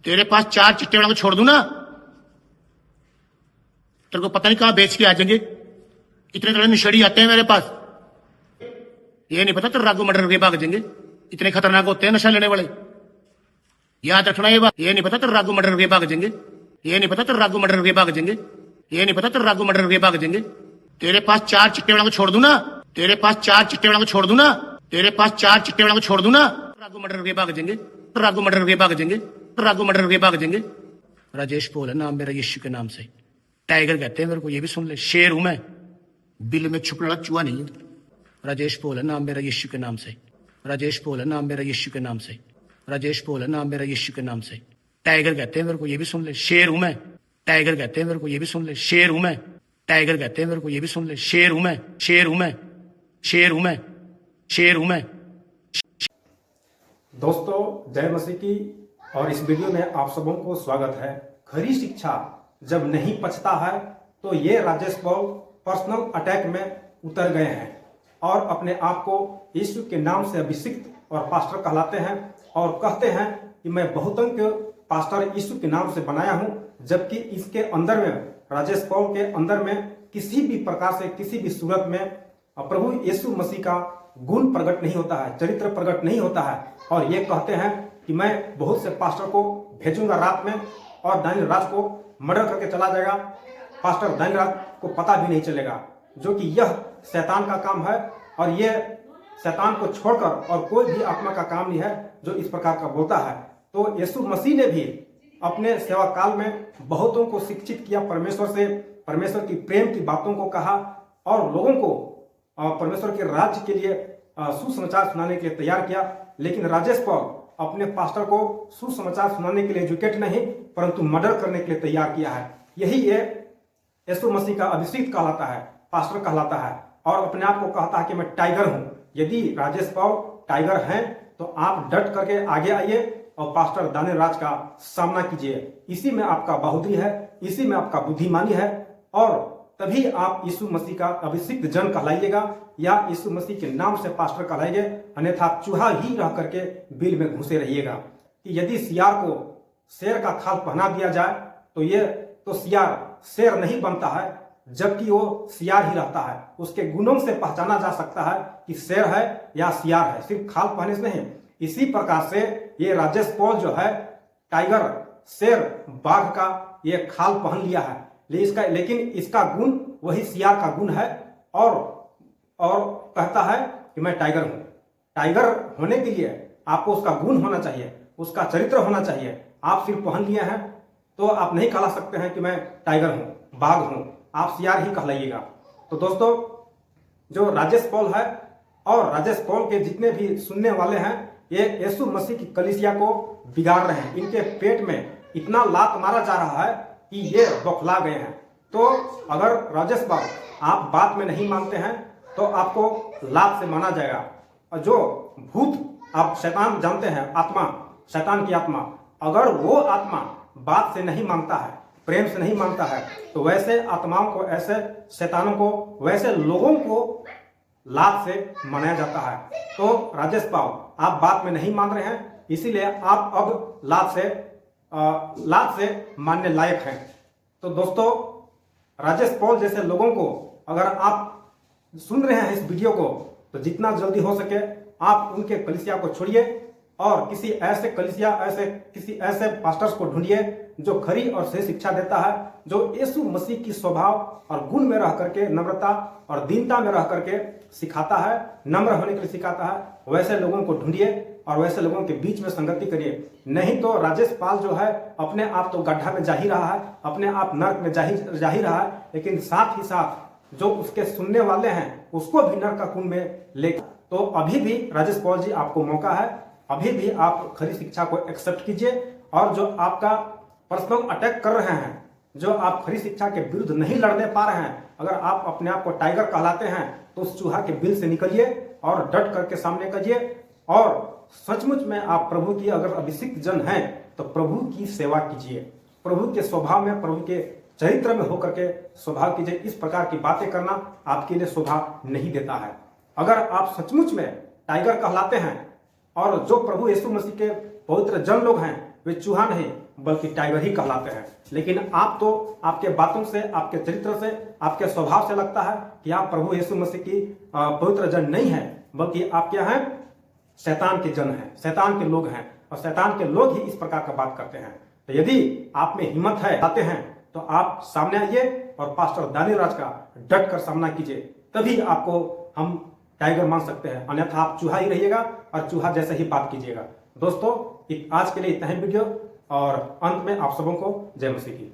तेरे पास 4 चिट्टे वालों को छोड़ दूं ना, तेरे को पता नहीं कहां बेच के आ जाएंगे। इतने तरह निशड़ी आते हैं मेरे पास, ये नहीं पता तेरे रागू मर्डर करके भाग जाएंगे। इतने खतरनाक होते हैं नशा लेने वाले, याद रखना ये बात। ये नहीं पता तेरे रागू मर्डर करके भाग जाएंगे। ये नहीं पता तेरे रागू मर्डर करके भाग जाएंगे। ये नहीं पता तेरे रागू मर्डर करके भाग जाएंगे। तेरे पास 4 चिट्टे वालों को छोड़ दूं ना, तेरे पास 4 चिट्टे वालों को छोड़ दूं ना, तेरे पास 4 चिट्टे वालों को छोड़ दूं ना, रागू मर्डर करके भाग जाएंगे। रागू मर्डर करके भाग जाएंगे। रागू मर्डर करके भाग जाएंगे। राजेश पॉल है नाम मेरा, यीशु के नाम से। टाइगर कहते हैं मेरे को, ये भी सुन ले। शेर हूं मैं, बिल में छुपने वाला चूहा नहीं है। राजेश पॉल है नाम मेरा, यीशु के नाम से। राजेश पॉल है नाम मेरा, यीशु के नाम से। राजेश पॉल है नाम मेरा, यीशु के नाम से। टाइगर कहते हैं मेरे को, ये भी सुन ले। शेर हूं मैं, टाइगर कहते हैं मेरे को, ये भी सुन ले। शेर हूं मैं, टाइगर कहते हैं मेरे को, ये भी सुन ले। शेर हूं मैं, शेर हूं मैं, शेर हूं मैं, शेर हूं मैं। दोस्तों जय मसीह की, और इस वीडियो में आप सबों को स्वागत है। खरी शिक्षा जब नहीं पचता है तो ये राजेश पॉल पर्सनल अटैक में उतर गए हैं और अपने आप को यीशु के नाम से अभिषिक्त और पास्टर कहलाते हैं और कहते हैं कि मैं बहुतों के पास्टर यीशु के नाम से बनाया हूं, जबकि इसके अंदर में, राजेश पॉल के अंदर में किसी भी प्रकार से, किसी भी सूरत में प्रभु यीशु मसीह का गुण प्रकट नहीं होता है, चरित्र प्रकट नहीं होता है। और ये कहते हैं कि मैं बहुत से पास्टर को भेजूंगा रात में और दानियल राज को मर्डर करके चला जाएगा, पास्टर दानियल राज को पता भी नहीं चलेगा, जो कि यह शैतान का काम है। और ये शैतान को छोड़कर और कोई भी आत्मा का काम नहीं है जो इस प्रकार का बोलता है। तो यीशु मसीह ने भी अपने सेवा काल में बहुतों को शिक्षित किया परमेश्वर से, परमेश्वर की प्रेम की बातों को कहा और लोगों को परमेश्वर के राज्य के लिए सुसमाचार सुनाने के लिए तैयार किया। लेकिन राजेश पॉल अपने पास्टर को सुसमाचार सुनाने के लिए एजुकेट नहीं, परंतु मर्डर करने के लिए तैयार किया है। यही ये यीशु मसीह का अभिषिक्त कहलाता है, पास्टर कहलाता है, और अपने आप को कहता है कि मैं टाइगर हूं। यदि राजेश पॉल टाइगर हैं तो आप डट करके आगे आइए और पास्टर दानियल राज का सामना कीजिए। इसी में आपका बहादुरी है, इसी में आपका बुद्धिमानी है, और तभी आप यीशु मसीह का अभिषिक्त जन कहलाइएगा या यीशु मसीह के नाम से पास्टर कहलाइए। अन्यथा आप चूहा ही रह करके बिल में घुसे रहिएगा। कि यदि सियार को शेर का खाल पहना दिया जाए तो ये तो सियार शेर नहीं बनता है, जबकि वो सियार ही रहता है। उसके गुणों से पहचाना जा सकता है कि शेर है या सियार है, सिर्फ खाल पहने से नहीं। इसी प्रकार से ये राजेश पॉल जो है टाइगर, शेर, बाघ का ये खाल पहन लिया है, लेकिन इसका गुण वही सियार का गुण है और कहता है कि मैं टाइगर हूं। टाइगर होने के लिए आपको उसका गुण होना चाहिए, उसका चरित्र होना चाहिए। आप सिर्फ पहन लिए हैं तो आप नहीं कहला सकते हैं कि मैं टाइगर हूं, बाघ हूं, आप सियार ही कहलाइएगा। तो दोस्तों, जो राजेश पॉल है और राजेश पॉल के जितने भी सुनने वाले हैं, ये यीशु मसीह की कलीसिया को बिगाड़ रहे हैं। इनके पेट में इतना लात मारा जा रहा है कि ये बौखला गए हैं। तो अगर राजेश पॉल आप बात में नहीं मानते हैं तो आपको लात से माना जाएगा। और जो भूत आप शैतान जानते हैं, आत्मा, शैतान की आत्मा, अगर वो आत्मा बात से नहीं मानता है, प्रेम से नहीं मानता है, तो वैसे आत्माओं को, ऐसे शैतानों को, वैसे लोगों को लात से मनाया जाता है। तो राजेश पॉल आप बात में नहीं मान रहे हैं, इसीलिए आप अब लात से मानने लायक हैं। तो दोस्तों, राजेश पॉल जैसे लोगों को अगर आप सुन रहे हैं इस वीडियो को, तो जितना जल्दी हो सके आप उनके कलीसिया को छोड़िए और किसी ऐसे पास्टर्स को ढूंढिए जो खरी और सही शिक्षा देता है, जो यीशु मसीह की स्वभाव और गुण में रह करके, नम्रता और दीनता में रह करके सिखाता है, नम्र होने के लिए सिखाता है। वैसे लोगों को ढूंढिए और वैसे लोगों के बीच में संगति करिए। नहीं तो राजेश पॉल जो है अपने आप तो गड्ढा में जा ही रहा है, अपने आप नर्क में जा ही रहा है, लेकिन साथ ही साथ जो उसके सुनने वाले हैं उसको भी नर्क का कुंड में ले। तो अभी भी राजेश पॉल जी आपको मौका है, अभी भी आप खरी शिक्षा को एक्सेप्ट कीजिए। और जो आपका पर्सनल अटैक कर रहे हैं, जो आप खरी शिक्षा के विरुद्ध नहीं लड़ने पा रहे हैं, अगर आप अपने आप को टाइगर कहलाते हैं तो उस चूहा के बिल से निकलिए और डट करके सामने करिए। और सचमुच में आप प्रभु की अगर अभिषिक्त जन हैं तो प्रभु की सेवा कीजिए, प्रभु के स्वभाव में, प्रभु के चरित्र में होकर के स्वभाव कीजिए। इस प्रकार की बातें करना आपके लिए शोभा नहीं देता है। अगर आप सचमुच में टाइगर कहलाते हैं और जो प्रभु यीशु मसीह के पवित्र जन लोग हैं वे चूहा नहीं, बल्कि टाइगर ही कहलाते हैं। लेकिन आप तो आपके बातों से, आपके चरित्र से, आपके स्वभाव से लगता है कि आप प्रभु यीशु मसीह की पवित्र जन नहीं है, बल्कि आप क्या हैं, शैतान के जन हैं, शैतान के लोग हैं, और शैतान के लोग ही इस प्रकार का बात करते हैं। तो यदि आप में हिम्मत है, आते हैं, तो आप सामने आइए और पास्टर दानियल राज का डट कर सामना कीजिए, तभी आपको हम टाइगर मान सकते हैं, अन्यथा आप चूहा ही रहिएगा और चूहा जैसे ही बात कीजिएगा। दोस्तों, आज के लिए इतना ही वीडियो, और अंत में आप सबों को जय मसीह की।